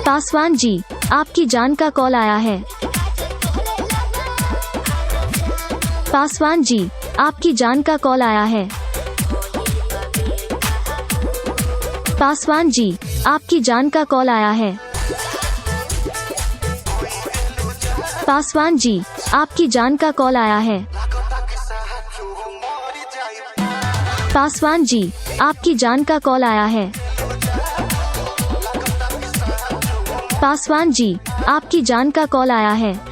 पासवान जी, आपकी जान का कॉल आया है। पासवान जी, आपकी जान का कॉल आया है। पासवान जी, आपकी जान का कॉल आया है। पासवान जी, आपकी जान का कॉल आया है। पासवान जी, आपकी जान का कॉल आया है। पासवान जी, आपकी जान का कॉल आया है।